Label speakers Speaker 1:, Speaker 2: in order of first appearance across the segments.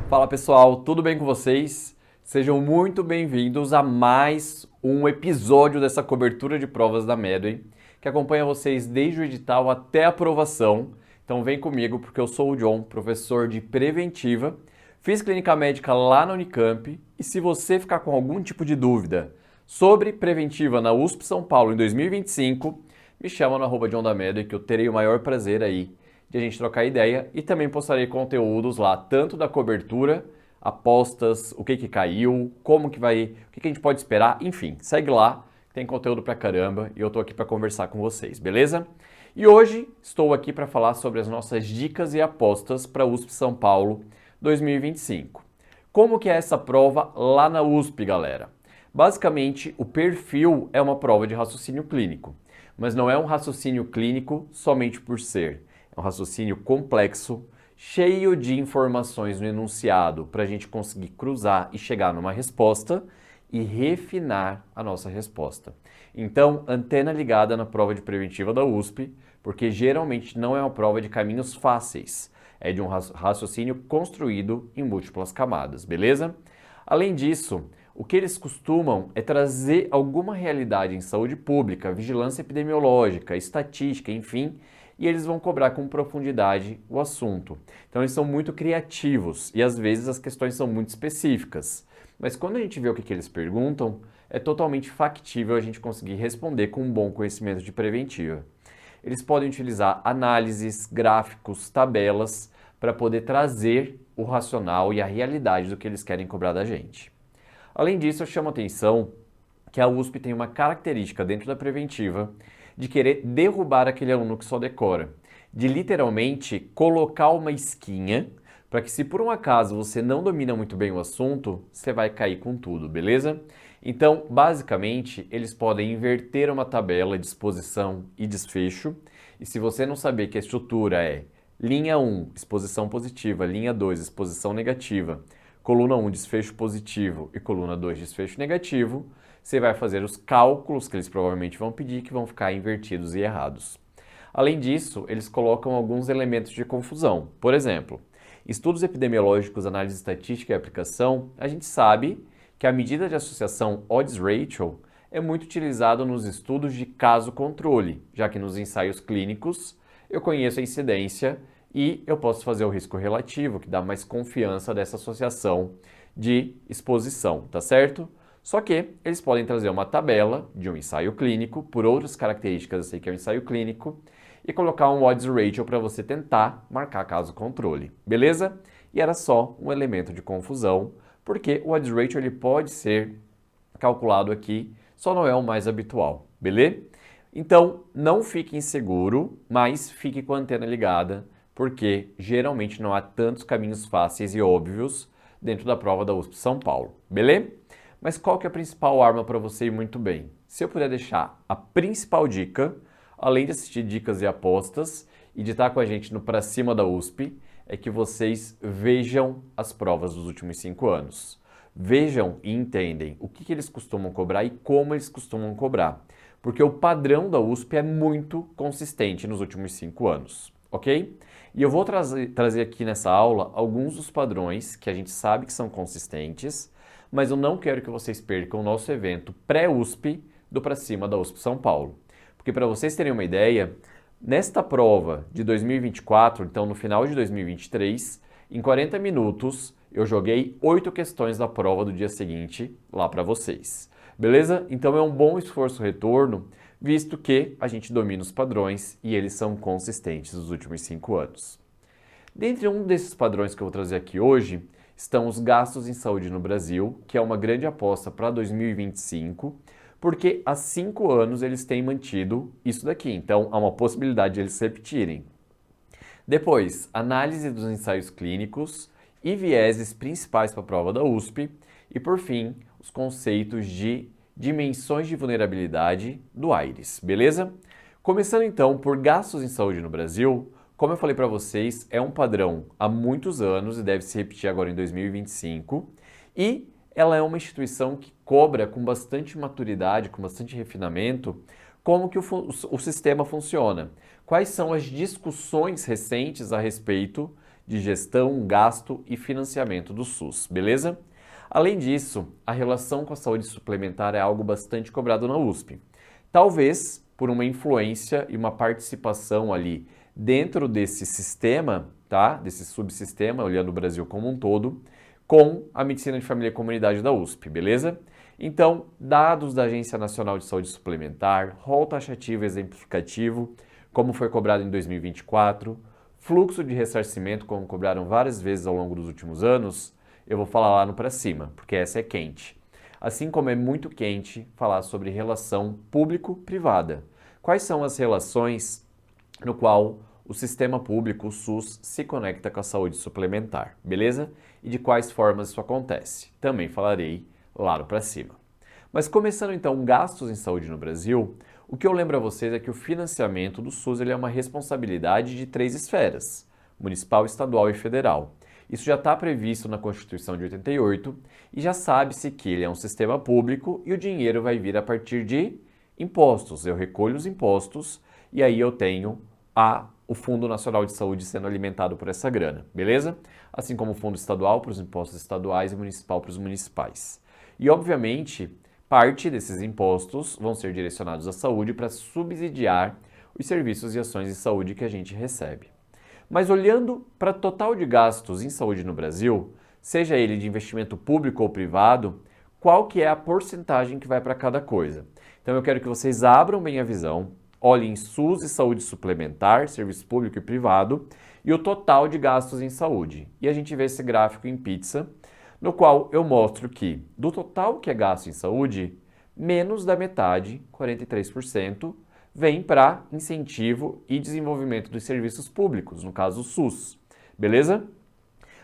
Speaker 1: Fala pessoal, tudo bem com vocês? Sejam muito bem-vindos a mais um episódio dessa cobertura de provas da Medway, que acompanha vocês desde o edital até a aprovação. Então vem comigo porque eu sou o John, professor de preventiva, fiz clínica médica lá na Unicamp e se você ficar com algum tipo de dúvida sobre preventiva na USP São Paulo em 2025, me chama no @John da Medway que eu terei o maior prazer aí de a gente trocar ideia e também postarei conteúdos lá, tanto da cobertura, apostas, o que caiu, como que vai, o que a gente pode esperar, enfim, segue lá, tem conteúdo pra caramba e eu tô aqui para conversar com vocês, beleza? E hoje estou aqui para falar sobre as nossas dicas e apostas para a USP São Paulo 2025. Como que é essa prova lá na USP, galera? Basicamente, o perfil é uma prova de raciocínio clínico, mas não é um raciocínio clínico somente por ser. É um raciocínio complexo, cheio de informações no enunciado para a gente conseguir cruzar e chegar numa resposta e refinar a nossa resposta. Então, antena ligada na prova de preventiva da USP, porque geralmente não é uma prova de caminhos fáceis, é de um raciocínio construído em múltiplas camadas, beleza? Além disso, o que eles costumam é trazer alguma realidade em saúde pública, vigilância epidemiológica, estatística, enfim, e eles vão cobrar com profundidade o assunto. Então eles são muito criativos e às vezes as questões são muito específicas. Mas quando a gente vê o que eles perguntam, é totalmente factível a gente conseguir responder com um bom conhecimento de preventiva. Eles podem utilizar análises, gráficos, tabelas para poder trazer o racional e a realidade do que eles querem cobrar da gente. Além disso, eu chamo a atenção que a USP tem uma característica dentro da preventiva de querer derrubar aquele aluno que só decora, de literalmente colocar uma isquinha para que se por um acaso você não domina muito bem o assunto, você vai cair com tudo, beleza? Então, basicamente, eles podem inverter uma tabela de exposição e desfecho, e se você não saber que a estrutura é linha 1, exposição positiva, linha 2, exposição negativa, coluna 1, desfecho positivo e coluna 2, desfecho negativo, você vai fazer os cálculos que eles provavelmente vão pedir, que vão ficar invertidos e errados. Além disso, eles colocam alguns elementos de confusão. Por exemplo, estudos epidemiológicos, análise estatística e aplicação, a gente sabe que a medida de associação odds ratio é muito utilizada nos estudos de caso-controle, já que nos ensaios clínicos eu conheço a incidência e eu posso fazer o risco relativo, que dá mais confiança dessa associação de exposição, tá certo? Só que eles podem trazer uma tabela de um ensaio clínico, por outras características eu sei que é um ensaio clínico, e colocar um odds ratio para você tentar marcar caso controle, beleza? E era só um elemento de confusão, porque o odds ratio ele pode ser calculado aqui, só não é o mais habitual, beleza? Então, não fique inseguro, mas fique com a antena ligada, porque geralmente não há tantos caminhos fáceis e óbvios dentro da prova da USP São Paulo, beleza? Mas qual que é a principal arma para você ir muito bem? Se eu puder deixar a principal dica, além de assistir dicas e apostas e de estar com a gente no Pra Cima da USP, é que vocês vejam as provas dos últimos 5 anos. Vejam e entendem o que eles costumam cobrar e como eles costumam cobrar. Porque o padrão da USP é muito consistente nos últimos 5 anos, ok? E eu vou trazer aqui nessa aula alguns dos padrões que a gente sabe que são consistentes, mas eu não quero que vocês percam o nosso evento pré-USP do Pra Cima da USP São Paulo. Porque para vocês terem uma ideia, nesta prova de 2024, então no final de 2023, em 40 minutos eu joguei 8 questões da prova do dia seguinte lá para vocês. Beleza? Então é um bom esforço-retorno, visto que a gente domina os padrões e eles são consistentes nos últimos 5 anos. Dentre um desses padrões que eu vou trazer aqui hoje, estão os gastos em saúde no Brasil, que é uma grande aposta para 2025, porque há 5 anos eles têm mantido isso daqui, então há uma possibilidade de eles se repetirem. Depois, análise dos ensaios clínicos e vieses principais para a prova da USP, e por fim, os conceitos de dimensões de vulnerabilidade do AIRES, beleza? Começando então por gastos em saúde no Brasil, como eu falei para vocês, é um padrão há muitos anos e deve se repetir agora em 2025. E ela é uma instituição que cobra com bastante maturidade, com bastante refinamento, como que o sistema funciona. Quais são as discussões recentes a respeito de gestão, gasto e financiamento do SUS, beleza? Além disso, a relação com a saúde suplementar é algo bastante cobrado na USP. Talvez por uma influência e uma participação ali dentro desse sistema, tá? Desse subsistema, olhando o Brasil como um todo, com a medicina de família e comunidade da USP, beleza? Então, dados da Agência Nacional de Saúde Suplementar, rol taxativo exemplificativo, como foi cobrado em 2024, fluxo de ressarcimento, como cobraram várias vezes ao longo dos últimos anos, eu vou falar lá no pra cima, porque essa é quente. Assim como é muito quente falar sobre relação público-privada. Quais são as relações no qual o sistema público, o SUS, se conecta com a saúde suplementar, beleza? E de quais formas isso acontece. Também falarei lá no pra cima. Mas começando então gastos em saúde no Brasil, o que eu lembro a vocês é que o financiamento do SUS ele é uma responsabilidade de 3 esferas, municipal, estadual e federal. Isso já está previsto na Constituição de 88 e já sabe-se que ele é um sistema público e o dinheiro vai vir a partir de impostos. Eu recolho os impostos e aí eu tenho o Fundo Nacional de Saúde sendo alimentado por essa grana, beleza? Assim como o Fundo Estadual para os impostos estaduais e municipal para os municipais. E, obviamente, parte desses impostos vão ser direcionados à saúde para subsidiar os serviços e ações de saúde que a gente recebe. Mas olhando para o total de gastos em saúde no Brasil, seja ele de investimento público ou privado, qual que é a porcentagem que vai para cada coisa? Então eu quero que vocês abram bem a visão, olhem SUS e saúde suplementar, serviço público e privado, e o total de gastos em saúde. E a gente vê esse gráfico em pizza, no qual eu mostro que do total que é gasto em saúde, menos da metade, 43%, vem para incentivo e desenvolvimento dos serviços públicos, no caso o SUS, beleza?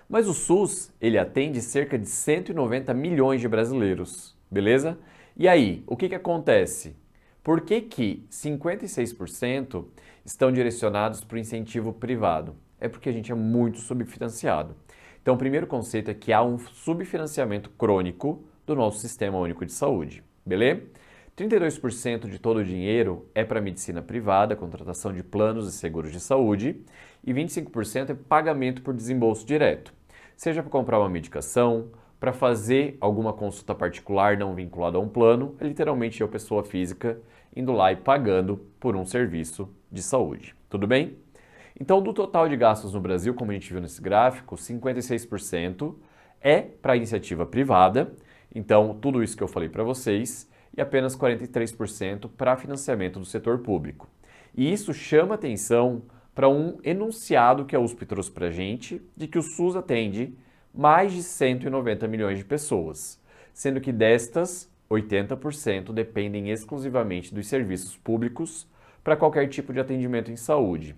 Speaker 1: Mas o SUS, ele atende cerca de 190 milhões de brasileiros, beleza? E aí, o que acontece? Por que 56% estão direcionados para o incentivo privado? É porque a gente é muito subfinanciado. Então, o primeiro conceito é que há um subfinanciamento crônico do nosso Sistema Único de Saúde, beleza? 32% de todo o dinheiro é para a medicina privada, contratação de planos e seguros de saúde, e 25% é pagamento por desembolso direto, seja para comprar uma medicação, para fazer alguma consulta particular não vinculada a um plano, é literalmente eu, pessoa física, indo lá e pagando por um serviço de saúde. Tudo bem? Então, do total de gastos no Brasil, como a gente viu nesse gráfico, 56% é para a iniciativa privada, então tudo isso que eu falei para vocês, e apenas 43% para financiamento do setor público. E isso chama atenção para um enunciado que a USP trouxe para a gente, de que o SUS atende mais de 190 milhões de pessoas, sendo que destas, 80% dependem exclusivamente dos serviços públicos para qualquer tipo de atendimento em saúde.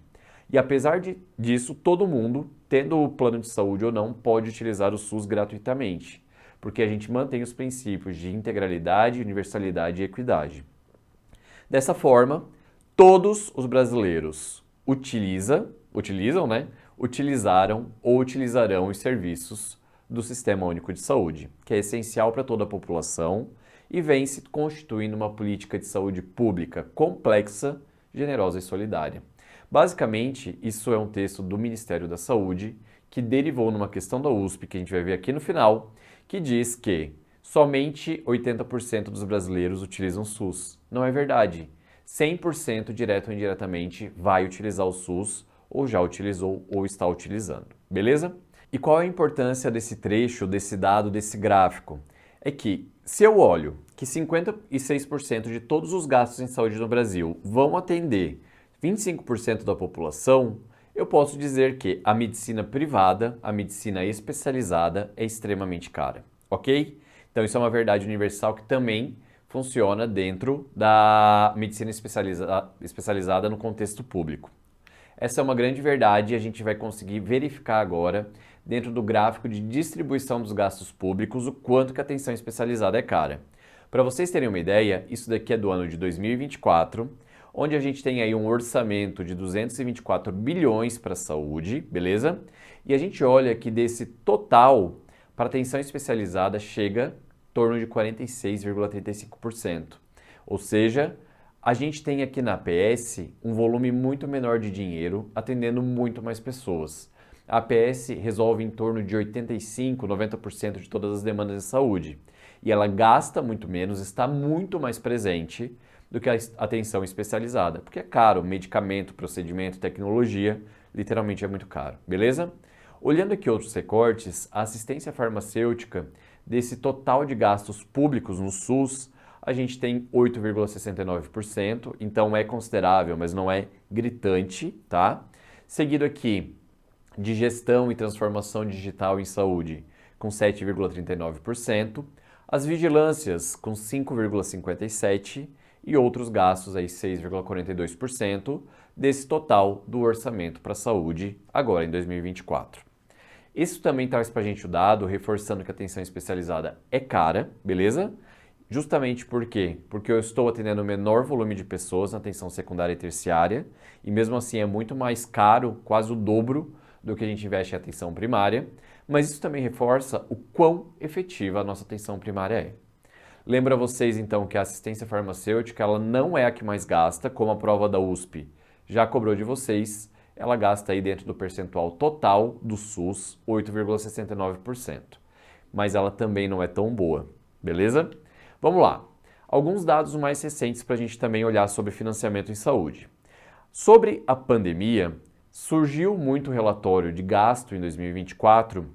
Speaker 1: E apesar disso, todo mundo, tendo o plano de saúde ou não, pode utilizar o SUS gratuitamente, porque a gente mantém os princípios de integralidade, universalidade e equidade. Dessa forma, todos os brasileiros utilizaram ou utilizarão os serviços do Sistema Único de Saúde, que é essencial para toda a população e vem se constituindo uma política de saúde pública complexa, generosa e solidária. Basicamente, isso é um texto do Ministério da Saúde que derivou numa questão da USP, que a gente vai ver aqui no final, que diz que somente 80% dos brasileiros utilizam o SUS. Não é verdade. 100% direto ou indiretamente vai utilizar o SUS, ou já utilizou ou está utilizando. Beleza? E qual é a importância desse trecho, desse dado, desse gráfico? É que, se eu olho que 56% de todos os gastos em saúde no Brasil vão atender 25% da população, eu posso dizer que a medicina privada, a medicina especializada é extremamente cara, ok? Então isso é uma verdade universal que também funciona dentro da medicina especializada no contexto público. Essa é uma grande verdade e a gente vai conseguir verificar agora, dentro do gráfico de distribuição dos gastos públicos, o quanto que a atenção especializada é cara. Para vocês terem uma ideia, isso daqui é do ano de 2024, onde a gente tem aí um orçamento de 224 bilhões para a saúde, beleza? E a gente olha que desse total, para atenção especializada, chega em torno de 46,35%. Ou seja, a gente tem aqui na APS um volume muito menor de dinheiro, atendendo muito mais pessoas. A APS resolve em torno de 85, 90% de todas as demandas de saúde. E ela gasta muito menos, está muito mais presente do que a atenção especializada, porque é caro, medicamento, procedimento, tecnologia, literalmente é muito caro, beleza? Olhando aqui outros recortes, a assistência farmacêutica, desse total de gastos públicos no SUS, a gente tem 8,69%, então é considerável, mas não é gritante, tá? Seguido aqui de gestão e transformação digital em saúde, com 7,39%, as vigilâncias com 5,57% e outros gastos aí 6,42% desse total do orçamento para a saúde agora em 2024. Isso também traz para a gente o dado, reforçando que a atenção especializada é cara, beleza? Justamente por quê? Porque eu estou atendendo o menor volume de pessoas na atenção secundária e terciária, e mesmo assim é muito mais caro, quase o dobro do que a gente investe em atenção primária, mas isso também reforça o quão efetiva a nossa atenção primária é. Lembra vocês então que a assistência farmacêutica ela não é a que mais gasta, como a prova da USP já cobrou de vocês, ela gasta aí dentro do percentual total do SUS 8,69%, mas ela também não é tão boa, beleza? Vamos lá, alguns dados mais recentes para a gente também olhar sobre financiamento em saúde. Sobre a pandemia, surgiu muito relatório de gasto em 2024,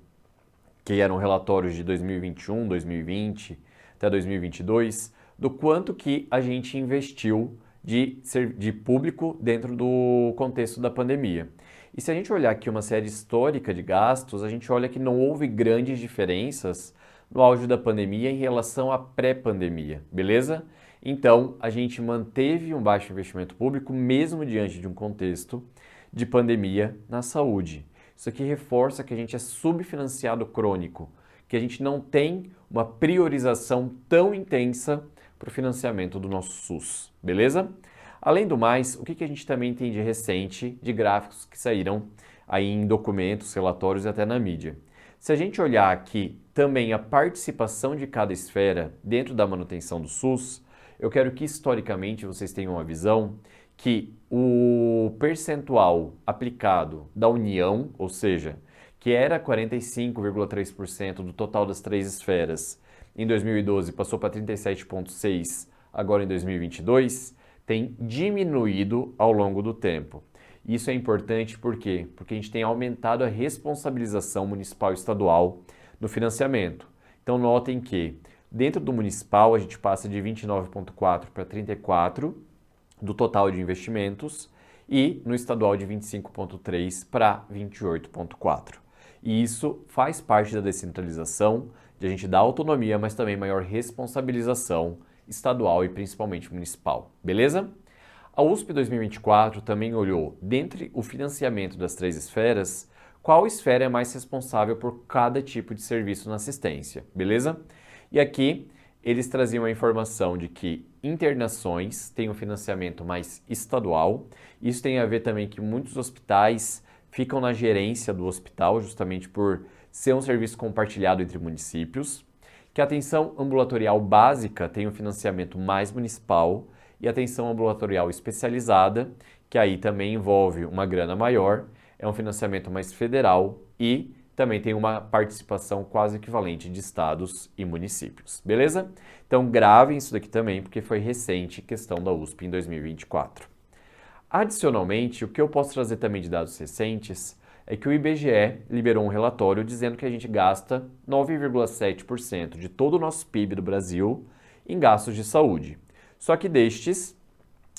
Speaker 1: que eram relatórios de 2021, 2020 até 2022, do quanto que a gente investiu de público dentro do contexto da pandemia. E se a gente olhar aqui uma série histórica de gastos, a gente olha que não houve grandes diferenças no auge da pandemia em relação à pré-pandemia, beleza? Então, a gente manteve um baixo investimento público mesmo diante de um contexto de pandemia na saúde. Isso aqui reforça que a gente é subfinanciado crônico, que a gente não tem uma priorização tão intensa para o financiamento do nosso SUS, beleza? Além do mais, o que a gente também tem de recente de gráficos que saíram aí em documentos, relatórios e até na mídia? Se a gente olhar aqui também a participação de cada esfera dentro da manutenção do SUS, eu quero que historicamente vocês tenham uma visão que o percentual aplicado da União, ou seja, que era 45,3% do total das três esferas, em 2012 passou para 37,6%, agora em 2022, tem diminuído ao longo do tempo. Isso é importante por quê? Porque a gente tem aumentado a responsabilização municipal e estadual no financiamento. Então notem que dentro do municipal a gente passa de 29,4% para 34% do total de investimentos e no estadual de 25,3% para 28,4%. E isso faz parte da descentralização, de a gente dar autonomia, mas também maior responsabilização estadual e principalmente municipal, beleza? A USP 2024 também olhou, dentre o financiamento das três esferas, qual esfera é mais responsável por cada tipo de serviço na assistência, beleza? E aqui eles traziam a informação de que internações têm um financiamento mais estadual. Isso tem a ver também que muitos hospitais ficam na gerência do hospital, justamente por ser um serviço compartilhado entre municípios, que a atenção ambulatorial básica tem um financiamento mais municipal e a atenção ambulatorial especializada, que aí também envolve uma grana maior, é um financiamento mais federal e também tem uma participação quase equivalente de estados e municípios, beleza? Então gravem isso daqui também, porque foi recente questão da USP em 2024. Adicionalmente, o que eu posso trazer também de dados recentes é que o IBGE liberou um relatório dizendo que a gente gasta 9,7% de todo o nosso PIB do Brasil em gastos de saúde. Só que destes,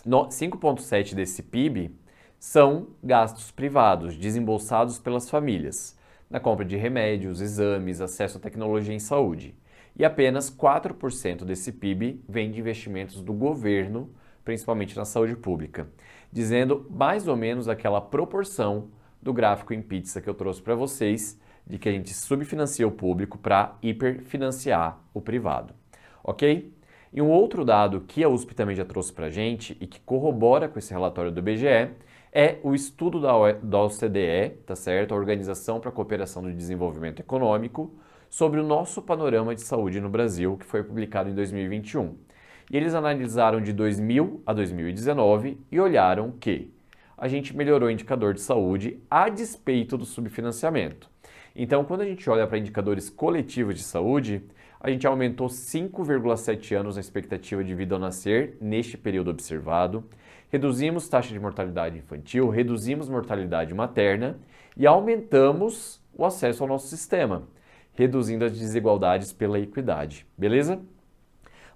Speaker 1: 5,7% desse PIB são gastos privados, desembolsados pelas famílias, na compra de remédios, exames, acesso à tecnologia em saúde. E apenas 4% desse PIB vem de investimentos do governo, principalmente na saúde pública, dizendo mais ou menos aquela proporção do gráfico em pizza que eu trouxe para vocês, de que a gente subfinancia o público para hiperfinanciar o privado, ok? E um outro dado que a USP também já trouxe para a gente e que corrobora com esse relatório do IBGE é o estudo da OCDE, tá certo? A Organização para a Cooperação do Desenvolvimento Econômico, sobre o nosso panorama de saúde no Brasil, que foi publicado em 2021. E eles analisaram de 2000 a 2019 e olharam que a gente melhorou o indicador de saúde a despeito do subfinanciamento. Então, quando a gente olha para indicadores coletivos de saúde, a gente aumentou 5,7 anos na expectativa de vida ao nascer neste período observado, reduzimos taxa de mortalidade infantil, reduzimos mortalidade materna e aumentamos o acesso ao nosso sistema, reduzindo as desigualdades pela equidade, beleza?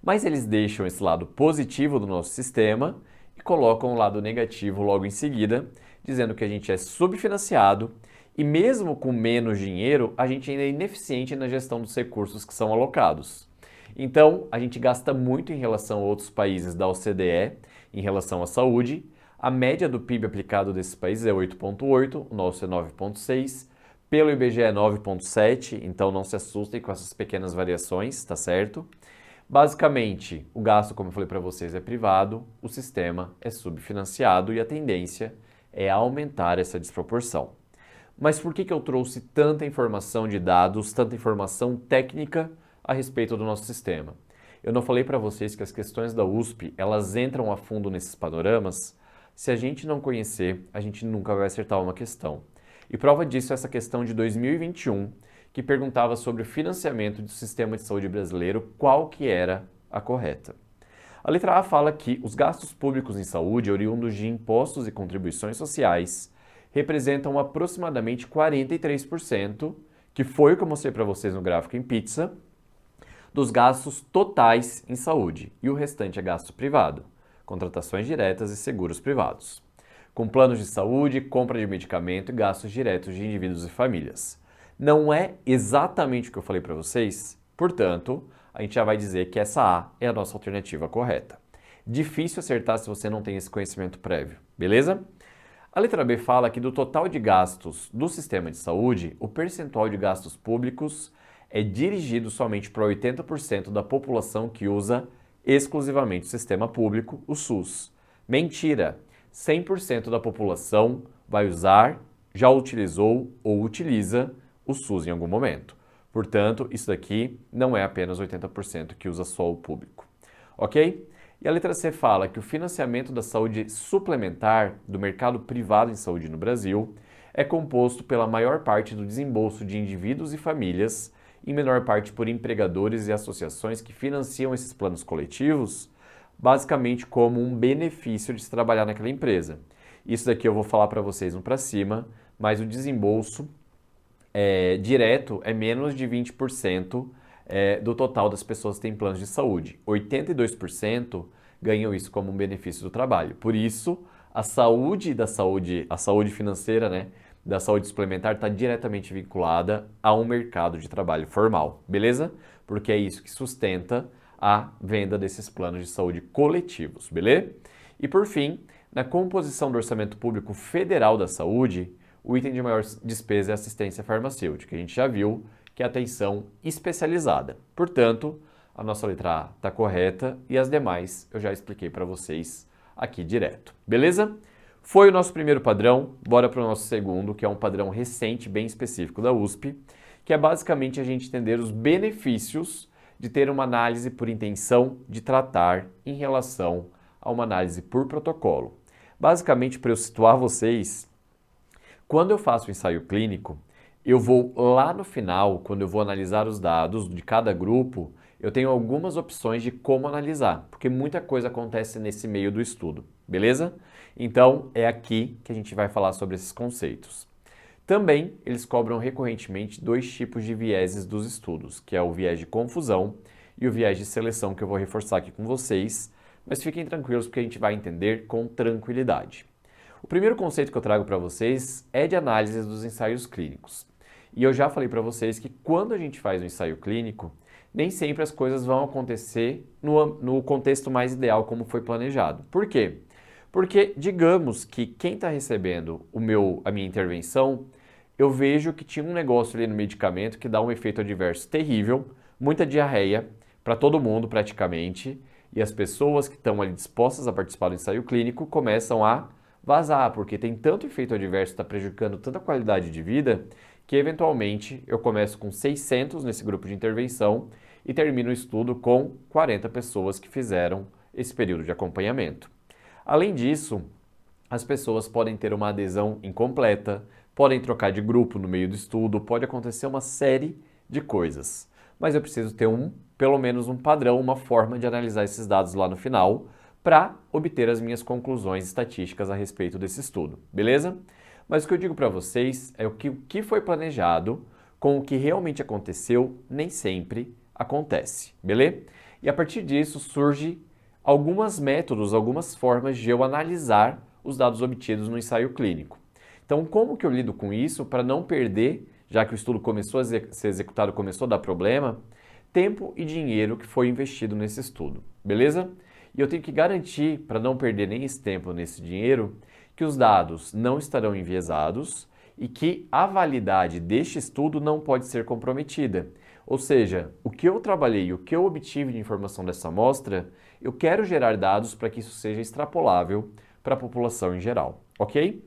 Speaker 1: Mas eles deixam esse lado positivo do nosso sistema e colocam o lado negativo logo em seguida, dizendo que a gente é subfinanciado e mesmo com menos dinheiro, a gente ainda é ineficiente na gestão dos recursos que são alocados. Então, a gente gasta muito em relação a outros países da OCDE, em relação à saúde. A média do PIB aplicado desses países é 8,8, o nosso é 9,6. Pelo IBGE é 9,7, então não se assustem com essas pequenas variações, tá certo? Basicamente, o gasto, como eu falei para vocês, é privado, o sistema é subfinanciado e a tendência é aumentar essa desproporção. Mas por que eu trouxe tanta informação de dados, tanta informação técnica a respeito do nosso sistema? Eu não falei para vocês que as questões da USP, elas entram a fundo nesses panoramas? Se a gente não conhecer, a gente nunca vai acertar uma questão. E prova disso é essa questão de 2021, que perguntava sobre o financiamento do sistema de saúde brasileiro, qual que era a correta. A letra A fala que os gastos públicos em saúde, oriundos de impostos e contribuições sociais, representam aproximadamente 43%, que foi o que eu mostrei para vocês no gráfico em pizza, dos gastos totais em saúde, e o restante é gasto privado, contratações diretas e seguros privados, com planos de saúde, compra de medicamento e gastos diretos de indivíduos e famílias. Não é exatamente o que eu falei para vocês, portanto, a gente já vai dizer que essa A é a nossa alternativa correta. Difícil acertar se você não tem esse conhecimento prévio, beleza? A letra B fala que do total de gastos do sistema de saúde, o percentual de gastos públicos é dirigido somente para 80% da população que usa exclusivamente o sistema público, o SUS. Mentira! 100% da população vai usar, já utilizou ou utiliza o SUS em algum momento. Portanto, isso daqui não é apenas 80% que usa só o público. Ok? E a letra C fala que o financiamento da saúde suplementar do mercado privado em saúde no Brasil é composto pela maior parte do desembolso de indivíduos e famílias, em menor parte por empregadores e associações que financiam esses planos coletivos, basicamente como um benefício de se trabalhar naquela empresa. Isso daqui eu vou falar para vocês no para cima, mas o desembolso direto é menos de 20% do total das pessoas que têm planos de saúde. 82% ganham isso como um benefício do trabalho. Por isso, a saúde financeira, né, da saúde suplementar está diretamente vinculada a um mercado de trabalho formal, beleza? Porque é isso que sustenta a venda desses planos de saúde coletivos, beleza? E por fim, na composição do orçamento público federal da saúde, o item de maior despesa é assistência farmacêutica. A gente já viu que é atenção especializada. Portanto, a nossa letra A está correta e as demais eu já expliquei para vocês aqui direto. Beleza? Foi o nosso primeiro padrão, bora para o nosso segundo, que é um padrão recente, bem específico da USP, que é basicamente a gente entender os benefícios de ter uma análise por intenção de tratar em relação a uma análise por protocolo. Basicamente, para eu situar vocês, quando eu faço o ensaio clínico, eu vou lá no final, quando eu vou analisar os dados de cada grupo, eu tenho algumas opções de como analisar, porque muita coisa acontece nesse meio do estudo, beleza? Então, é aqui que a gente vai falar sobre esses conceitos. Também, eles cobram recorrentemente dois tipos de vieses dos estudos, que é o viés de confusão e o viés de seleção, que eu vou reforçar aqui com vocês, mas fiquem tranquilos porque a gente vai entender com tranquilidade. O primeiro conceito que eu trago para vocês é de análise dos ensaios clínicos. E eu já falei para vocês que quando a gente faz um ensaio clínico, nem sempre as coisas vão acontecer no contexto mais ideal como foi planejado. Por quê? Porque digamos que quem está recebendo a minha intervenção, eu vejo que tinha um negócio ali no medicamento que dá um efeito adverso terrível, muita diarreia para todo mundo praticamente, e as pessoas que estão ali dispostas a participar do ensaio clínico começam a vazar, porque tem tanto efeito adverso, está prejudicando tanta qualidade de vida, que eventualmente eu começo com 600 nesse grupo de intervenção e termino o estudo com 40 pessoas que fizeram esse período de acompanhamento. Além disso, as pessoas podem ter uma adesão incompleta, podem trocar de grupo no meio do estudo, pode acontecer uma série de coisas. Mas eu preciso ter pelo menos um padrão, uma forma de analisar esses dados lá no final para obter as minhas conclusões estatísticas a respeito desse estudo, beleza? Mas o que eu digo para vocês é que o que foi planejado com o que realmente aconteceu nem sempre acontece, beleza? E a partir disso surge alguns métodos, algumas formas de eu analisar os dados obtidos no ensaio clínico. Então, como que eu lido com isso para não perder, já que o estudo começou a ser executado, começou a dar problema, tempo e dinheiro que foi investido nesse estudo, beleza? E eu tenho que garantir, para não perder nem esse tempo nesse dinheiro, que os dados não estarão enviesados e que a validade deste estudo não pode ser comprometida. Ou seja, o que eu trabalhei, o que eu obtive de informação dessa amostra, eu quero gerar dados para que isso seja extrapolável para a população em geral, ok?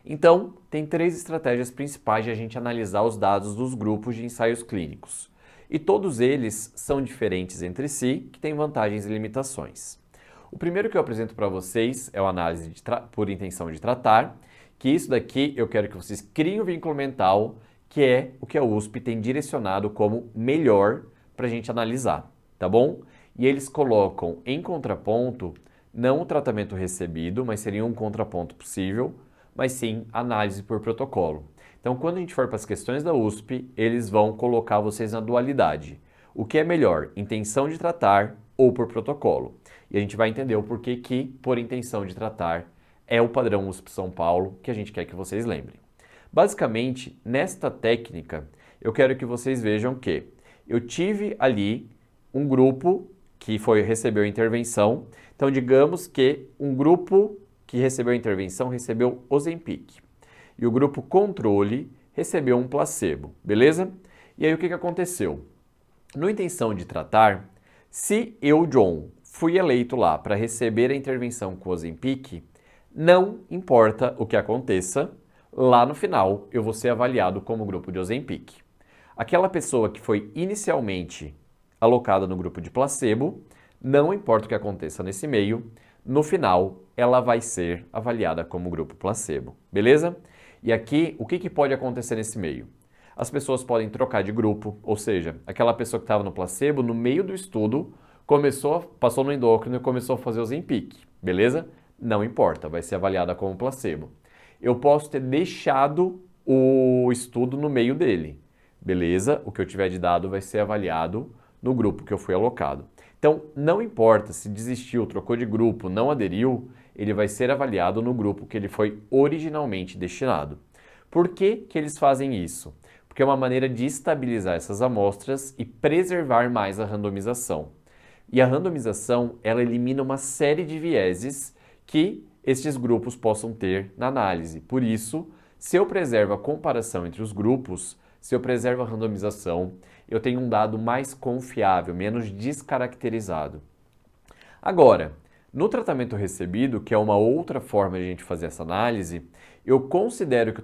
Speaker 1: Então, tem 3 estratégias principais de a gente analisar os dados dos grupos de ensaios clínicos. E todos eles são diferentes entre si, que têm vantagens e limitações. O primeiro que eu apresento para vocês é a análise por intenção de tratar, que isso daqui eu quero que vocês criem um vínculo mental, que é o que a USP tem direcionado como melhor para a gente analisar, tá bom? E eles colocam em contraponto não o tratamento recebido, mas seria um contraponto possível, mas sim análise por protocolo. Então, quando a gente for para as questões da USP, eles vão colocar vocês na dualidade. O que é melhor, intenção de tratar ou por protocolo? E a gente vai entender o porquê que, por intenção de tratar, é o padrão USP São Paulo que a gente quer que vocês lembrem. Basicamente, nesta técnica, eu quero que vocês vejam que eu tive ali um grupo que recebeu intervenção. Então, digamos que um grupo que recebeu intervenção recebeu Ozempic. E o grupo controle recebeu um placebo, beleza? E aí o que aconteceu? No intenção de tratar, se eu, John, fui eleito lá para receber a intervenção com Ozempic, não importa o que aconteça, lá no final eu vou ser avaliado como grupo de Ozempic. Aquela pessoa que foi inicialmente alocada no grupo de placebo, não importa o que aconteça nesse meio, no final ela vai ser avaliada como grupo placebo, beleza? E aqui, o que pode acontecer nesse meio? As pessoas podem trocar de grupo, ou seja, aquela pessoa que estava no placebo, no meio do estudo, passou no endócrino e começou a fazer o Ozempic, beleza? Não importa, vai ser avaliada como placebo. Eu posso ter deixado o estudo no meio dele, beleza? O que eu tiver de dado vai ser avaliado no grupo que eu fui alocado. Então, não importa se desistiu, trocou de grupo, não aderiu, ele vai ser avaliado no grupo que ele foi originalmente destinado. Por que eles fazem isso? Porque é uma maneira de estabilizar essas amostras e preservar mais a randomização. E a randomização, ela elimina uma série de vieses que estes grupos possam ter na análise. Por isso, se eu preservo a comparação entre os grupos, se eu preservo a randomização, eu tenho um dado mais confiável, menos descaracterizado. Agora, no tratamento recebido, que é uma outra forma de a gente fazer essa análise, eu considero o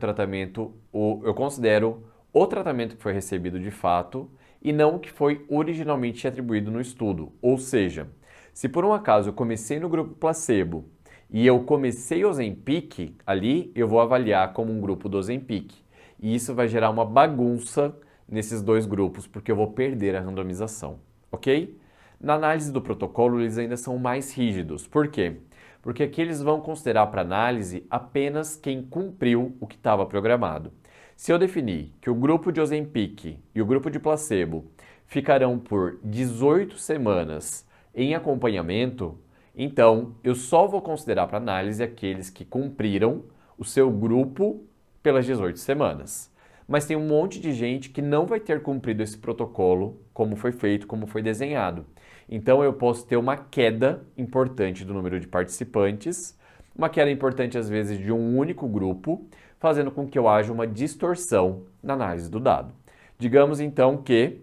Speaker 1: tratamento que foi recebido de fato e não o que foi originalmente atribuído no estudo. Ou seja, se por um acaso eu comecei no grupo placebo e eu comecei Ozempic, ali eu vou avaliar como um grupo do Ozempic. E isso vai gerar uma bagunça nesses dois grupos, porque eu vou perder a randomização, ok? Na análise do protocolo, eles ainda são mais rígidos. Por quê? Porque aqui eles vão considerar para análise apenas quem cumpriu o que estava programado. Se eu definir que o grupo de Ozempic e o grupo de placebo ficarão por 18 semanas em acompanhamento, então eu só vou considerar para análise aqueles que cumpriram o seu grupo pelas 18 semanas. Mas tem um monte de gente que não vai ter cumprido esse protocolo como foi feito, como foi desenhado. Então eu posso ter uma queda importante do número de participantes, uma queda importante às vezes de um único grupo, fazendo com que eu haja uma distorção na análise do dado. Digamos então que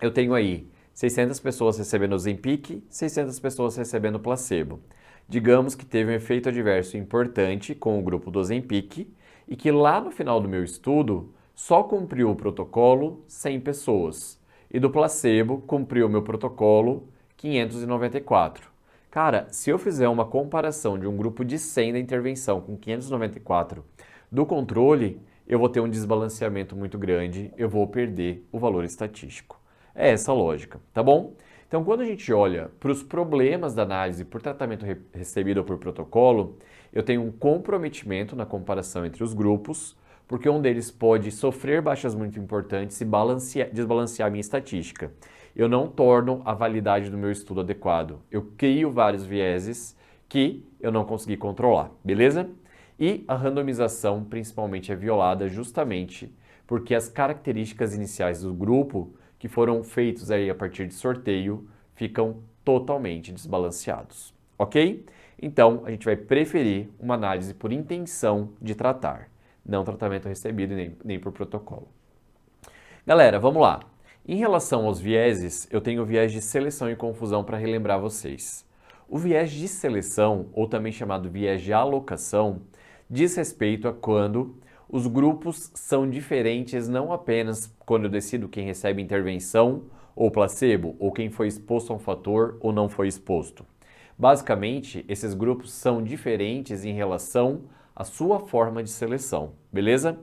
Speaker 1: eu tenho aí 600 pessoas recebendo Ozempic, 600 pessoas recebendo placebo. Digamos que teve um efeito adverso importante com o grupo do Ozempic e que lá no final do meu estudo só cumpriu o protocolo 100 pessoas e do placebo cumpriu o meu protocolo 594. Cara, se eu fizer uma comparação de um grupo de 100 da intervenção com 594 do controle, eu vou ter um desbalanceamento muito grande, eu vou perder o valor estatístico. É essa a lógica, tá bom? Então, quando a gente olha para os problemas da análise por tratamento recebido ou por protocolo, eu tenho um comprometimento na comparação entre os grupos, porque um deles pode sofrer baixas muito importantes e desbalancear a minha estatística. Eu não torno a validade do meu estudo adequado. Eu crio vários vieses que eu não consegui controlar, beleza? E a randomização principalmente é violada justamente porque as características iniciais do grupo, que foram feitos aí a partir de sorteio, ficam totalmente desbalanceados, ok? Então, a gente vai preferir uma análise por intenção de tratar, não tratamento recebido nem por protocolo. Galera, vamos lá. Em relação aos vieses, eu tenho o viés de seleção e confusão para relembrar vocês. O viés de seleção, ou também chamado viés de alocação, diz respeito a quando os grupos são diferentes não apenas quando eu decido quem recebe intervenção ou placebo, ou quem foi exposto a um fator ou não foi exposto. Basicamente, esses grupos são diferentes em relação à sua forma de seleção, beleza?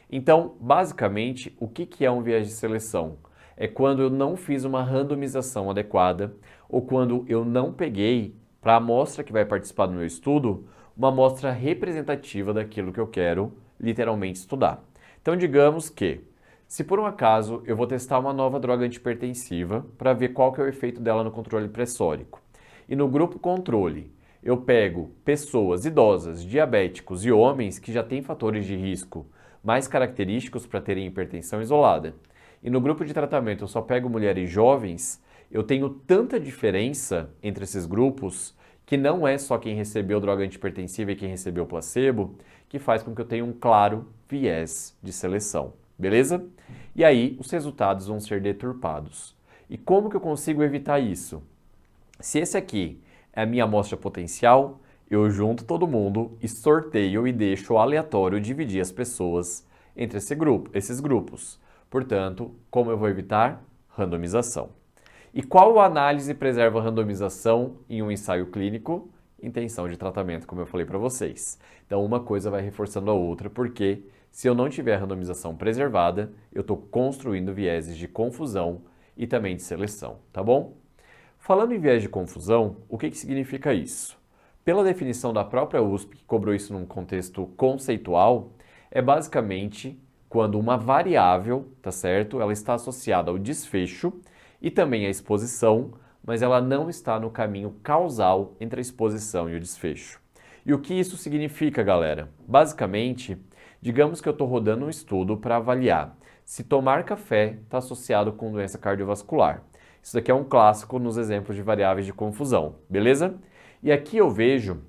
Speaker 1: Então, basicamente, o que é um viés de seleção? É quando eu não fiz uma randomização adequada ou quando eu não peguei para a amostra que vai participar do meu estudo uma amostra representativa daquilo que eu quero literalmente estudar. Então, digamos que, se por um acaso eu vou testar uma nova droga antipertensiva para ver qual que é o efeito dela no controle pressórico, e no grupo controle eu pego pessoas idosas, diabéticos e homens que já têm fatores de risco mais característicos para terem hipertensão isolada, e no grupo de tratamento eu só pego mulheres jovens, eu tenho tanta diferença entre esses grupos que não é só quem recebeu droga antipertensiva e quem recebeu placebo, que faz com que eu tenha um claro viés de seleção, beleza? E aí os resultados vão ser deturpados. E como que eu consigo evitar isso? Se esse aqui é a minha amostra potencial, eu junto todo mundo e sorteio e deixo aleatório dividir as pessoas entre esses grupos. Portanto, como eu vou evitar? Randomização. E qual análise preserva a randomização em um ensaio clínico? Intenção de tratamento, como eu falei para vocês. Então, uma coisa vai reforçando a outra, porque se eu não tiver a randomização preservada, eu estou construindo vieses de confusão e também de seleção, tá bom? Falando em viés de confusão, o que significa isso? Pela definição da própria USP, que cobrou isso num contexto conceitual, é basicamente quando uma variável, tá certo? Ela está associada ao desfecho e também à exposição, mas ela não está no caminho causal entre a exposição e o desfecho. E o que isso significa, galera? Basicamente, digamos que eu estou rodando um estudo para avaliar se tomar café está associado com doença cardiovascular. Isso daqui é um clássico nos exemplos de variáveis de confusão, beleza? E aqui eu vejo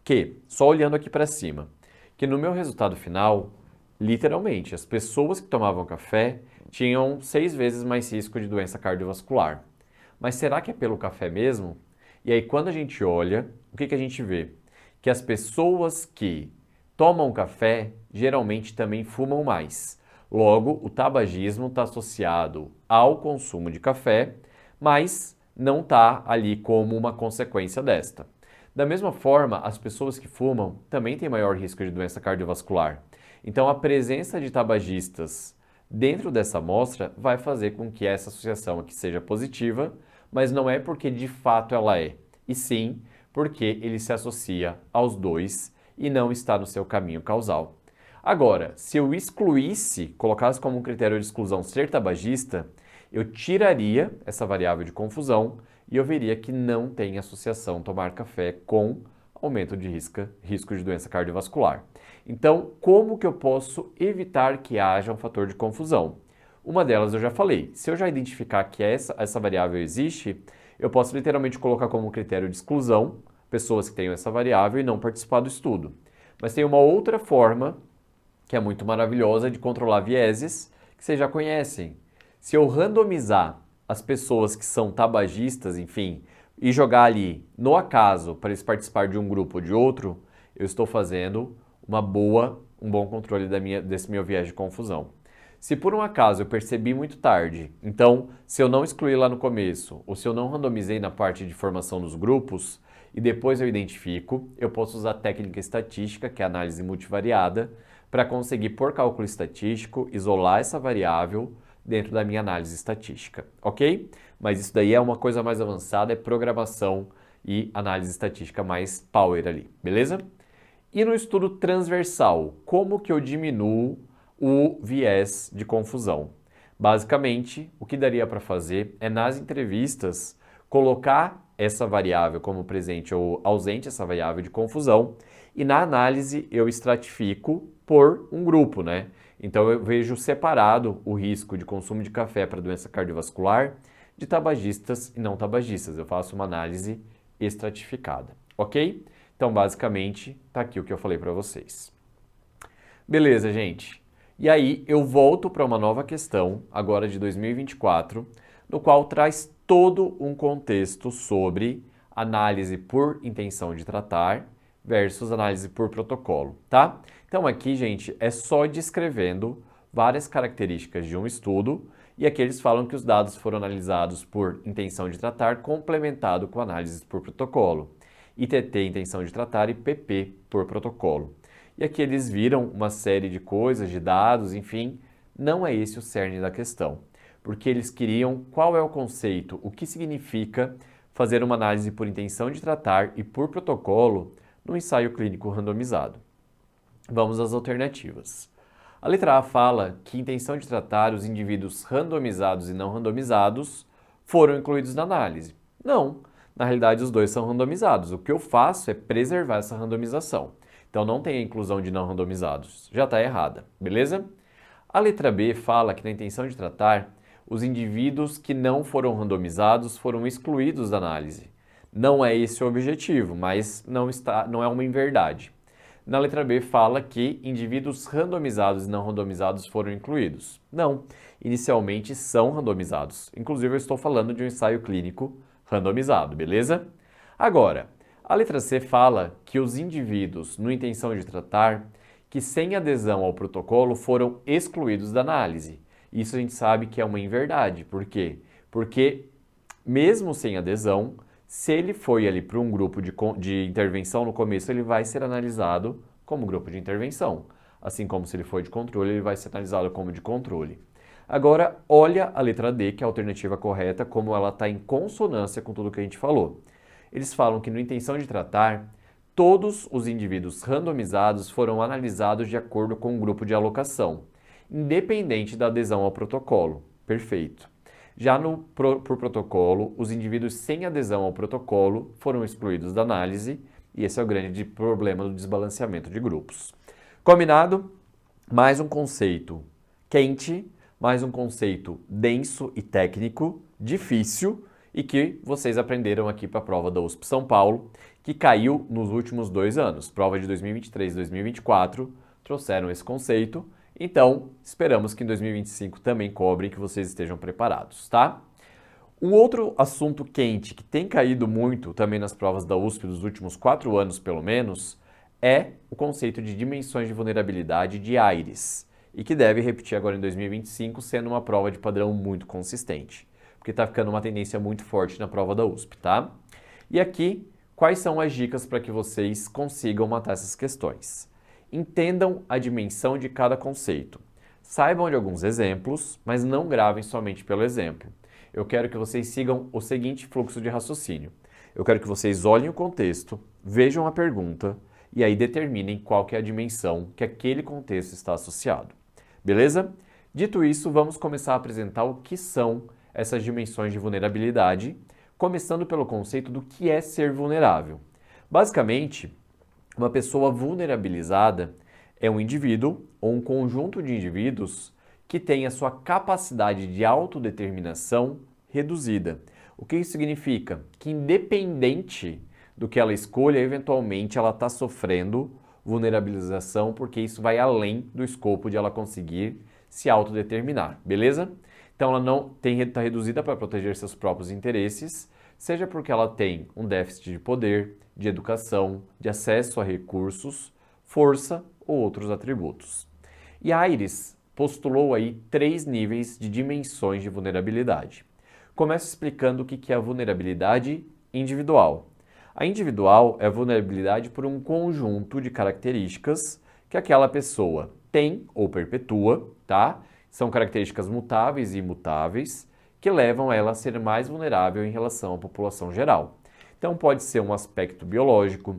Speaker 1: que, só olhando aqui para cima, que no meu resultado final, literalmente, as pessoas que tomavam café tinham 6 vezes mais risco de doença cardiovascular. Mas será que é pelo café mesmo? E aí, quando a gente olha, o que a gente vê? Que as pessoas que tomam café geralmente também fumam mais. Logo, o tabagismo está associado ao consumo de café, mas não está ali como uma consequência desta. Da mesma forma, as pessoas que fumam também têm maior risco de doença cardiovascular. Então, a presença de tabagistas dentro dessa amostra vai fazer com que essa associação aqui seja positiva, mas não é porque de fato ela é, e sim porque ele se associa aos dois e não está no seu caminho causal. Agora, se eu excluísse, colocasse como um critério de exclusão ser tabagista, eu tiraria essa variável de confusão e eu veria que não tem associação tomar café com aumento de risco de doença cardiovascular. Então, como que eu posso evitar que haja um fator de confusão? Uma delas eu já falei, se eu já identificar que essa variável existe, eu posso literalmente colocar como critério de exclusão pessoas que tenham essa variável e não participar do estudo. Mas tem uma outra forma, que é muito maravilhosa, de controlar vieses, que vocês já conhecem. Se eu randomizar as pessoas que são tabagistas, enfim, e jogar ali no acaso para eles participar de um grupo ou de outro, eu estou fazendo um bom controle desse meu viés de confusão. Se por um acaso eu percebi muito tarde, então se eu não excluí lá no começo, ou se eu não randomizei na parte de formação dos grupos, e depois eu identifico, eu posso usar a técnica estatística, que é a análise multivariada, para conseguir, por cálculo estatístico, isolar essa variável dentro da minha análise estatística, ok? Mas isso daí é uma coisa mais avançada, é programação e análise estatística mais power ali, beleza? E no estudo transversal, como que eu diminuo o viés de confusão? Basicamente, o que daria para fazer é, nas entrevistas, colocar essa variável como presente ou ausente, essa variável de confusão, e na análise eu estratifico por um grupo, né? Então eu vejo separado o risco de consumo de café para doença cardiovascular de tabagistas e não tabagistas. Eu faço uma análise estratificada, ok? Então, basicamente, tá aqui o que eu falei para vocês. Beleza, gente? E aí eu volto para uma nova questão, agora de 2024, no qual traz todo um contexto sobre análise por intenção de tratar versus análise por protocolo, tá? Então aqui, gente, é só descrevendo várias características de um estudo e aqui eles falam que os dados foram analisados por intenção de tratar complementado com análise por protocolo. ITT, intenção de tratar, e PP, por protocolo. E aqui eles viram uma série de coisas, de dados, enfim, não é esse o cerne da questão. Porque eles queriam qual é o conceito, o que significa fazer uma análise por intenção de tratar e por protocolo no ensaio clínico randomizado. Vamos às alternativas. A letra A fala que intenção de tratar os indivíduos randomizados e não randomizados foram incluídos na análise. Não, na realidade os dois são randomizados. O que eu faço é preservar essa randomização. Então não tem a inclusão de não randomizados. Já está errada, beleza? A letra B fala que na intenção de tratar, os indivíduos que não foram randomizados foram excluídos da análise. Não é esse o objetivo, mas não é uma inverdade. Na letra B fala que indivíduos randomizados e não randomizados foram incluídos. Não, inicialmente são randomizados. Inclusive eu estou falando de um ensaio clínico randomizado, beleza? Agora, a letra C fala que os indivíduos, no intenção de tratar, que sem adesão ao protocolo foram excluídos da análise. Isso a gente sabe que é uma inverdade. Por quê? Porque mesmo sem adesão, se ele foi ali para um grupo de intervenção no começo, ele vai ser analisado como grupo de intervenção. Assim como se ele for de controle, ele vai ser analisado como de controle. Agora, olha a letra D, que é a alternativa correta, como ela está em consonância com tudo que a gente falou. Eles falam que, no intenção de tratar, todos os indivíduos randomizados foram analisados de acordo com o grupo de alocação, independente da adesão ao protocolo. Perfeito. Já por protocolo, os indivíduos sem adesão ao protocolo foram excluídos da análise, e esse é o grande problema do desbalanceamento de grupos. Combinado? Mais um conceito quente, mais um conceito denso e técnico, difícil, e que vocês aprenderam aqui para a prova da USP São Paulo, que caiu nos últimos 2 anos. Prova de 2023 e 2024 trouxeram esse conceito. Então, esperamos que em 2025 também cobrem, que vocês estejam preparados, tá? Um outro assunto quente que tem caído muito também nas provas da USP dos últimos 4 anos, pelo menos, é o conceito de dimensões de vulnerabilidade de Aires, e que deve repetir agora em 2025, sendo uma prova de padrão muito consistente, porque está ficando uma tendência muito forte na prova da USP, tá? E aqui, quais são as dicas para que vocês consigam matar essas questões? Entendam a dimensão de cada conceito. Saibam de alguns exemplos, mas não gravem somente pelo exemplo. Eu quero que vocês sigam o seguinte fluxo de raciocínio. Eu quero que vocês olhem o contexto, vejam a pergunta e aí determinem qual que é a dimensão que aquele contexto está associado. Beleza? Dito isso, vamos começar a apresentar o que são essas dimensões de vulnerabilidade, começando pelo conceito do que é ser vulnerável. Basicamente, uma pessoa vulnerabilizada é um indivíduo ou um conjunto de indivíduos que tem a sua capacidade de autodeterminação reduzida. O que isso significa? Que independente do que ela escolha, eventualmente ela está sofrendo vulnerabilização, porque isso vai além do escopo de ela conseguir se autodeterminar, beleza? Então ela não está reduzida para proteger seus próprios interesses, seja porque ela tem um déficit de poder, de educação, de acesso a recursos, força ou outros atributos. E Aires postulou aí 3 níveis de dimensões de vulnerabilidade. Começo explicando o que é a vulnerabilidade individual. A individual é a vulnerabilidade por um conjunto de características que aquela pessoa tem ou perpetua, tá? São características mutáveis e imutáveis que levam ela a ser mais vulnerável em relação à população geral. Então pode ser um aspecto biológico,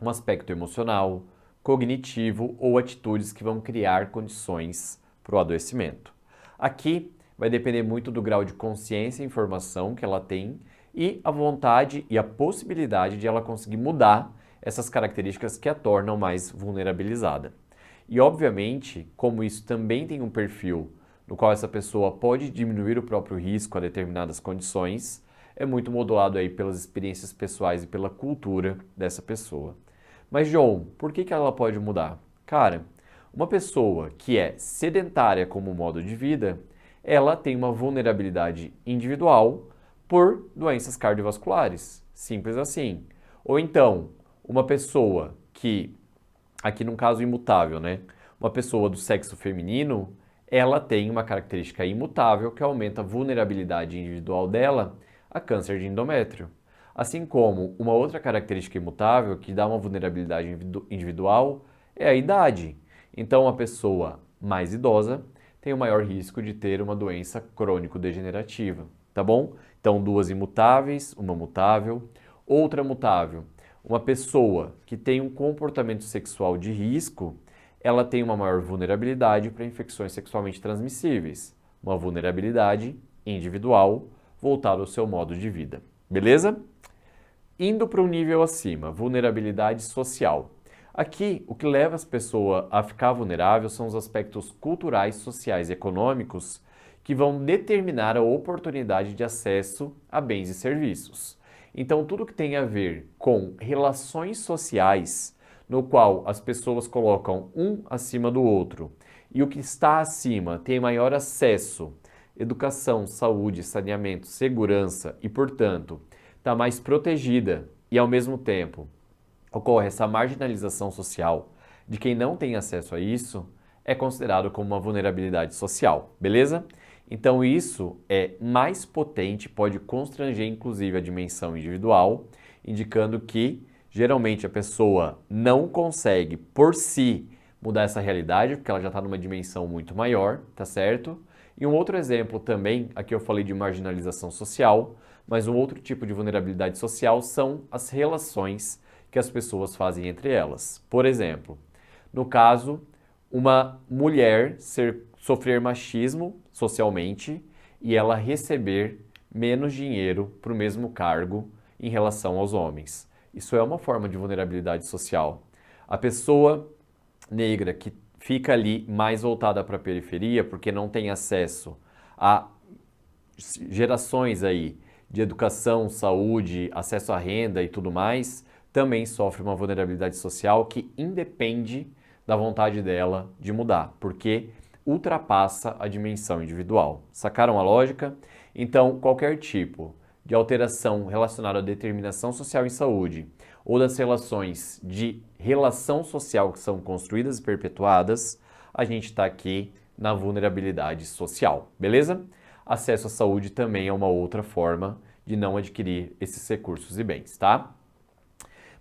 Speaker 1: um aspecto emocional, cognitivo ou atitudes que vão criar condições para o adoecimento. Aqui vai depender muito do grau de consciência e informação que ela tem e a vontade e a possibilidade de ela conseguir mudar essas características que a tornam mais vulnerabilizada. E, obviamente, como isso também tem um perfil no qual essa pessoa pode diminuir o próprio risco a determinadas condições, é muito modulado aí pelas experiências pessoais e pela cultura dessa pessoa. Mas, João, por que ela pode mudar? Cara, uma pessoa que é sedentária como modo de vida, ela tem uma vulnerabilidade individual por doenças cardiovasculares, simples assim. Ou então, uma pessoa que, aqui num caso imutável, né? Uma pessoa do sexo feminino, ela tem uma característica imutável que aumenta a vulnerabilidade individual dela a câncer de endométrio. Assim como uma outra característica imutável que dá uma vulnerabilidade individual é a idade. Então, a pessoa mais idosa tem o maior risco de ter uma doença crônico-degenerativa, tá bom? Então, duas imutáveis, uma mutável. Outra mutável, uma pessoa que tem um comportamento sexual de risco, ela tem uma maior vulnerabilidade para infecções sexualmente transmissíveis, uma vulnerabilidade individual voltada ao seu modo de vida, beleza? Indo para um nível acima, vulnerabilidade social. Aqui, o que leva as pessoas a ficar vulnerável são os aspectos culturais, sociais e econômicos que vão determinar a oportunidade de acesso a bens e serviços. Então, tudo que tem a ver com relações sociais, no qual as pessoas colocam um acima do outro e o que está acima tem maior acesso, educação, saúde, saneamento, segurança e, portanto, está mais protegida e, ao mesmo tempo, ocorre essa marginalização social de quem não tem acesso a isso, é considerado como uma vulnerabilidade social, beleza? Então isso é mais potente, pode constranger inclusive a dimensão individual, indicando que geralmente a pessoa não consegue por si mudar essa realidade, porque ela já está numa dimensão muito maior, tá certo? E um outro exemplo também, aqui eu falei de marginalização social, mas um outro tipo de vulnerabilidade social são as relações que as pessoas fazem entre elas. Por exemplo, no caso, uma mulher sofrer machismo socialmente e ela receber menos dinheiro para o mesmo cargo em relação aos homens. Isso é uma forma de vulnerabilidade social. A pessoa negra que fica ali mais voltada para a periferia porque não tem acesso a gerações aí de educação, saúde, acesso à renda e tudo mais, também sofre uma vulnerabilidade social que independe da vontade dela de mudar, porque ultrapassa a dimensão individual. Sacaram a lógica? Então, qualquer tipo de alteração relacionada à determinação social em saúde ou das relações de relação social que são construídas e perpetuadas, a gente está aqui na vulnerabilidade social, beleza? Acesso à saúde também é uma outra forma de não adquirir esses recursos e bens, tá?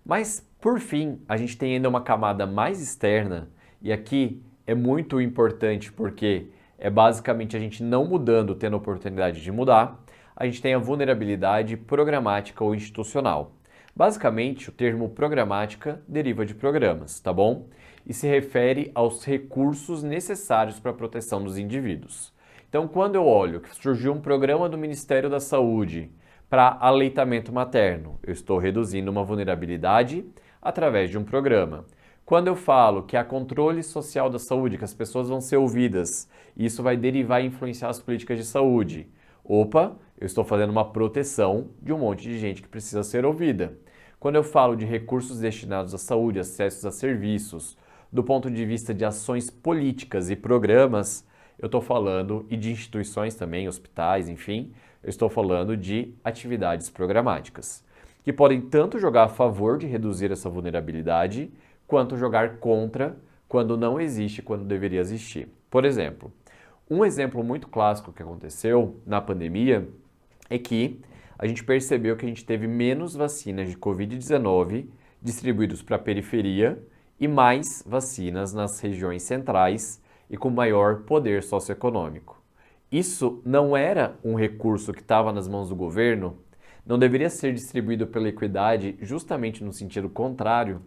Speaker 1: Mas, por fim, a gente tem ainda uma camada mais externa, e aqui é muito importante porque é basicamente a gente não mudando, tendo a oportunidade de mudar, a gente tem a vulnerabilidade programática ou institucional. Basicamente, o termo programática deriva de programas, tá bom? E se refere aos recursos necessários para a proteção dos indivíduos. Então, quando eu olho que surgiu um programa do Ministério da Saúde para aleitamento materno, eu estou reduzindo uma vulnerabilidade através de um programa. Quando eu falo que há controle social da saúde, que as pessoas vão ser ouvidas, e isso vai derivar e influenciar as políticas de saúde. Opa, eu estou fazendo uma proteção de um monte de gente que precisa ser ouvida. Quando eu falo de recursos destinados à saúde, acessos a serviços, do ponto de vista de ações políticas e programas, eu estou falando, e de instituições também, hospitais, enfim, eu estou falando de atividades programáticas, que podem tanto jogar a favor de reduzir essa vulnerabilidade, quanto jogar contra quando não existe, quando deveria existir. Por exemplo, um exemplo muito clássico que aconteceu na pandemia é que a gente percebeu que a gente teve menos vacinas de Covid-19 distribuídos para a periferia e mais vacinas nas regiões centrais e com maior poder socioeconômico. Isso não era um recurso que estava nas mãos do governo? Não deveria ser distribuído pela equidade justamente no sentido contrário?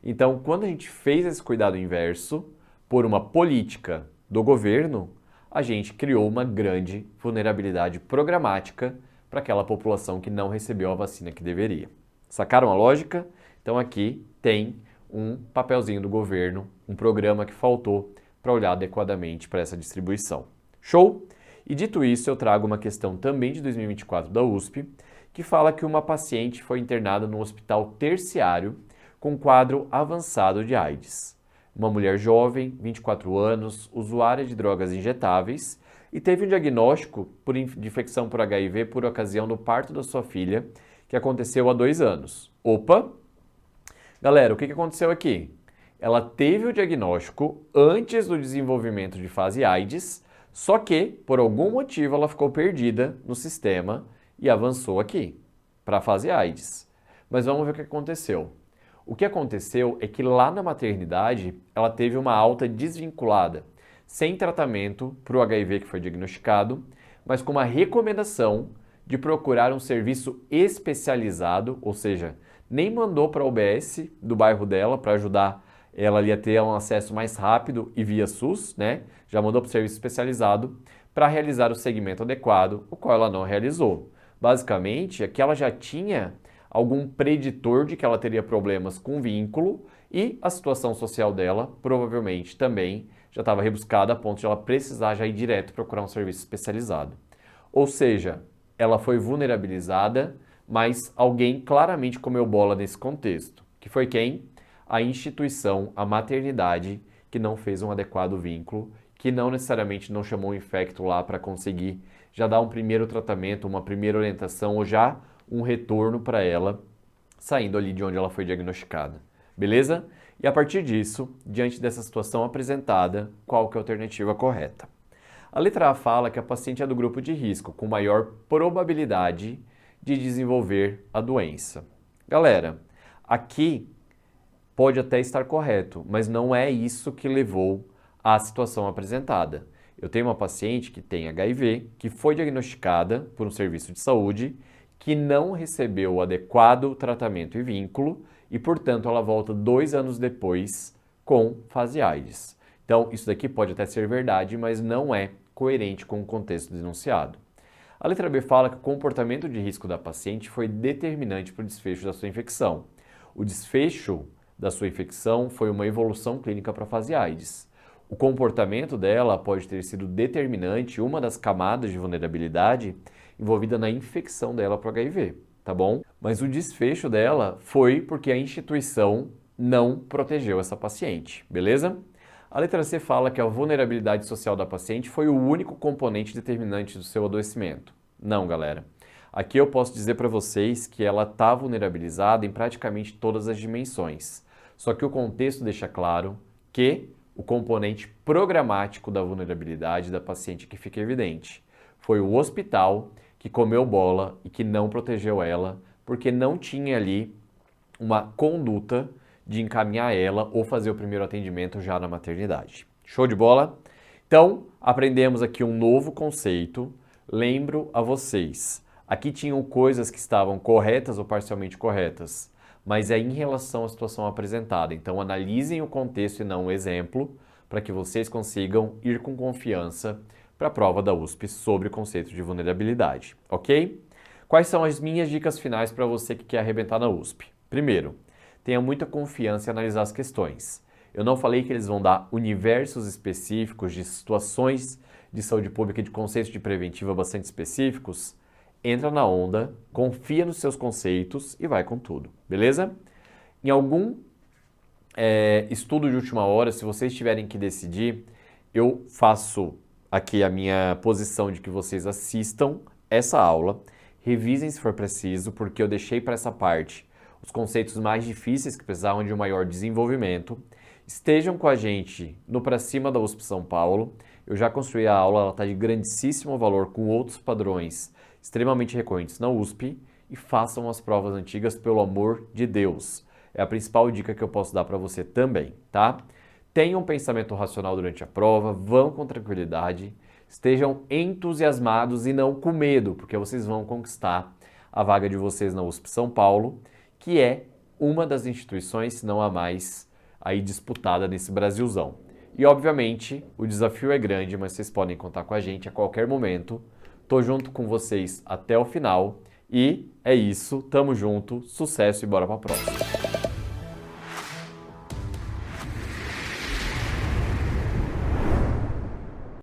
Speaker 1: Então, quando a gente fez esse cuidado inverso, por uma política do governo, a gente criou uma grande vulnerabilidade programática para aquela população que não recebeu a vacina que deveria. Sacaram a lógica? Então aqui tem um papelzinho do governo, um programa que faltou para olhar adequadamente para essa distribuição. Show? E dito isso, eu trago uma questão também de 2024 da USP, que fala que uma paciente foi internada no hospital terciário com quadro avançado de AIDS. Uma mulher jovem, 24 anos, usuária de drogas injetáveis e teve um diagnóstico de infecção por HIV por ocasião do parto da sua filha, que aconteceu há 2 anos. Opa! Galera, o que aconteceu aqui? Ela teve o diagnóstico antes do desenvolvimento de fase AIDS, só que, por algum motivo, ela ficou perdida no sistema e avançou aqui, para a fase AIDS. Mas vamos ver o que aconteceu. O que aconteceu é que lá na maternidade, ela teve uma alta desvinculada, sem tratamento para o HIV que foi diagnosticado, mas com uma recomendação de procurar um serviço especializado, ou seja, nem mandou para a UBS do bairro dela para ajudar ela ali a ter um acesso mais rápido e via SUS, né? Já mandou para o serviço especializado para realizar o segmento adequado, o qual ela não realizou. Basicamente, é que ela já tinha algum preditor de que ela teria problemas com vínculo e a situação social dela provavelmente também já estava rebuscada a ponto de ela precisar já ir direto procurar um serviço especializado. Ou seja, ela foi vulnerabilizada, mas alguém claramente comeu bola nesse contexto, que foi quem? A instituição, a maternidade, que não fez um adequado vínculo, que não necessariamente não chamou o infecto lá para conseguir já dar um primeiro tratamento, uma primeira orientação ou já um retorno para ela, saindo ali de onde ela foi diagnosticada. Beleza? E a partir disso, diante dessa situação apresentada, qual que é a alternativa correta? A letra A fala que a paciente é do grupo de risco, com maior probabilidade de desenvolver a doença. Galera, aqui pode até estar correto, mas não é isso que levou à situação apresentada. Eu tenho uma paciente que tem HIV, que foi diagnosticada por um serviço de saúde, que não recebeu o adequado tratamento e vínculo e, portanto, ela volta 2 anos depois com fase AIDS. Então, isso daqui pode até ser verdade, mas não é coerente com o contexto denunciado. A letra B fala que o comportamento de risco da paciente foi determinante para o desfecho da sua infecção. O desfecho da sua infecção foi uma evolução clínica para a fase AIDS. O comportamento dela pode ter sido determinante, uma das camadas de vulnerabilidade envolvida na infecção dela para o HIV, tá bom? Mas o desfecho dela foi porque a instituição não protegeu essa paciente, beleza? A letra C fala que a vulnerabilidade social da paciente foi o único componente determinante do seu adoecimento. Não, galera. Aqui eu posso dizer para vocês que ela está vulnerabilizada em praticamente todas as dimensões. Só que o contexto deixa claro que o componente programático da vulnerabilidade da paciente que fica evidente foi o hospital que comeu bola e que não protegeu ela porque não tinha ali uma conduta de encaminhar ela ou fazer o primeiro atendimento já na maternidade. Show de bola? Então, aprendemos aqui um novo conceito. Lembro a vocês, aqui tinham coisas que estavam corretas ou parcialmente corretas, mas é em relação à situação apresentada. Então, analisem o contexto e não o exemplo, para que vocês consigam ir com confiança para a prova da USP sobre o conceito de vulnerabilidade, ok? Quais são as minhas dicas finais para você que quer arrebentar na USP? Primeiro, tenha muita confiança em analisar as questões. Eu não falei que eles vão dar universos específicos de situações de saúde pública e de conceitos de preventiva bastante específicos. Entra na onda, confia nos seus conceitos e vai com tudo, beleza? Em algum estudo de última hora, se vocês tiverem que decidir, eu faço aqui a minha posição de que vocês assistam essa aula, revisem se for preciso, porque eu deixei para essa parte os conceitos mais difíceis que precisavam de um maior desenvolvimento. Estejam com a gente no Pra Cima da USP São Paulo. Eu já construí a aula, ela está de grandíssimo valor com outros padrões extremamente recorrentes na USP e façam as provas antigas, pelo amor de Deus. É a principal dica que eu posso dar para você também, tá? Tenham um pensamento racional durante a prova, vão com tranquilidade, estejam entusiasmados e não com medo, porque vocês vão conquistar a vaga de vocês na USP São Paulo, que é uma das instituições, se não a mais, aí disputada nesse Brasilzão. E, obviamente, o desafio é grande, mas vocês podem contar com a gente a qualquer momento. Tô junto com vocês até o final e é isso, tamo junto, sucesso e bora pra próxima!